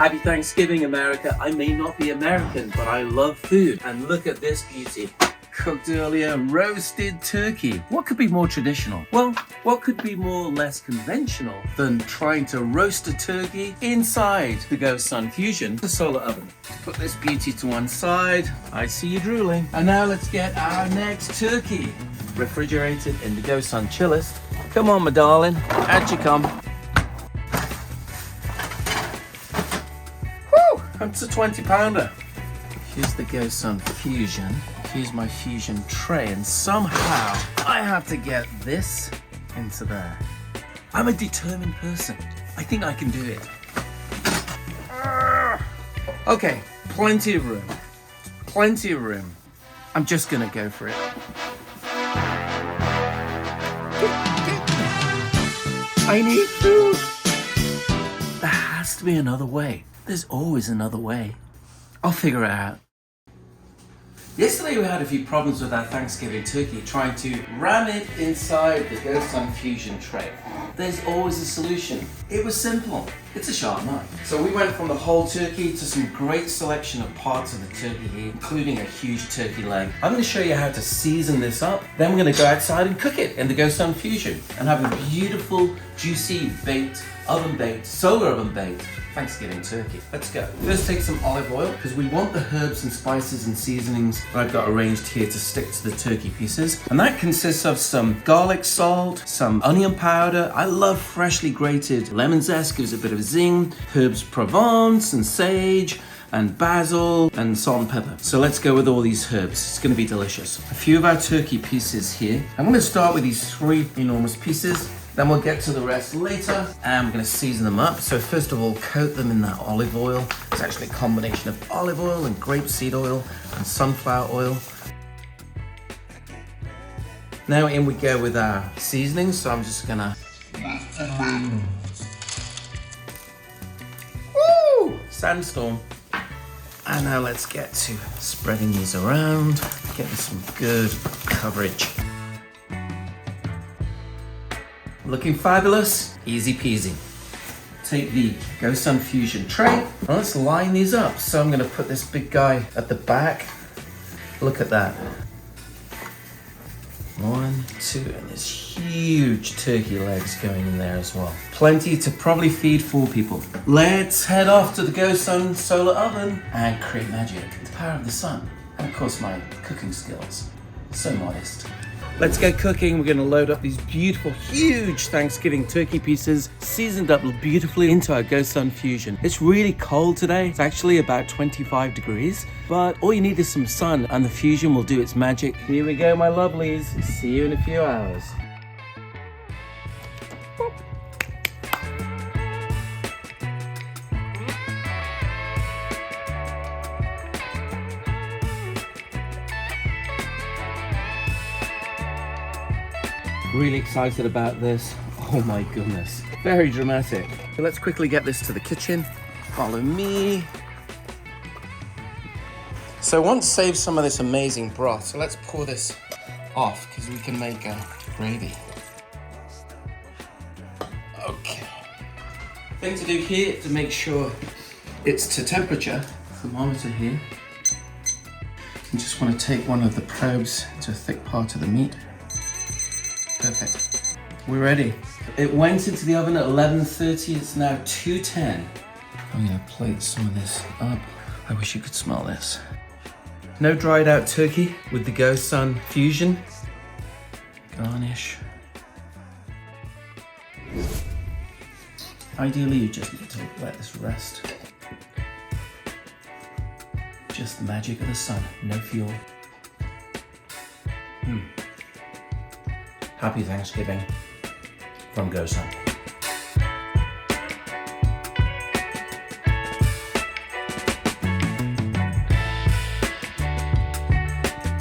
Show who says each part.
Speaker 1: Happy Thanksgiving, America. I may not be American, but I love food. And look at this beauty. Cooked earlier, roasted turkey. What could be more traditional? Well, what could be more or less conventional than trying to roast a turkey inside the GoSun Fusion, the solar oven? Put this beauty to one side. I see you drooling. And now let's get our next turkey. Refrigerated in the GoSun chillers. Come on, my darling. Out you come. Whew, that's a 20-pounder. Here's the GoSun Fusion. Here's my Fusion tray, and somehow I have to get this into there. I'm a determined person. I think I can do it. Okay, plenty of room. Plenty of room. I'm just gonna go for it. I need food. There has to be another way. There's always another way. I'll figure it out. Yesterday we had a few problems with our Thanksgiving turkey trying to ram it inside the GoSun Fusion tray. There's always a solution. It was simple. It's a sharp knife. So we went from the whole turkey to some great selection of parts of the turkey here, including a huge turkey leg. I'm going to show you how to season this up. Then we're going to go outside and cook it in the GoSun Fusion and have a beautiful, juicy, baked, oven-baked, solar oven-baked Thanksgiving turkey. Let's go. First take some olive oil because we want the herbs and spices and seasonings that I've got arranged here to stick to the turkey pieces. And that consists of some garlic salt, some onion powder. I love freshly grated lemon zest, gives a bit of zing, herbs Provence and sage, and basil and salt and pepper. So let's go with all these herbs. It's gonna be delicious. A few of our turkey pieces here. I'm gonna start with these 3 enormous pieces. Then we'll get to the rest later, and we're going to season them up. So first of all, coat them in that olive oil. It's actually a combination of olive oil and grapeseed oil and sunflower oil. Now in we go with our seasonings. So I'm just gonna woo! Sandstorm. And now let's get to spreading these around, getting some good coverage. Looking fabulous, easy peasy. Take the GoSun Fusion tray, and let's line these up. So I'm gonna put this big guy at the back. Look at that. 1, 2, and there's huge turkey legs going in there as well. Plenty to probably feed 4 people. Let's head off to the GoSun solar oven and create magic. The power of the sun, and of course my cooking skills. So modest. Let's get cooking. We're gonna load up these beautiful, huge Thanksgiving turkey pieces, seasoned up beautifully into our GoSun Fusion. It's really cold today. It's actually about 25 degrees, but all you need is some sun and the Fusion will do its magic. Here we go, my lovelies. See you in a few hours. Really excited about this. Oh my goodness. Very dramatic. So let's quickly get this to the kitchen. Follow me. So I want to save some of this amazing broth. So let's pour this off because we can make a gravy. Okay. Thing to do here to make sure it's to temperature. Thermometer here. You just want to take one of the probes to a thick part of the meat. Perfect. We're ready. It went into the oven at 11:30. It's now 2:10. I'm gonna plate some of this up. I wish you could smell this. No dried out turkey with the GoSun Fusion. Garnish. Ideally, you just need to let this rest. Just the magic of the sun, no fuel. Happy Thanksgiving from GoSun.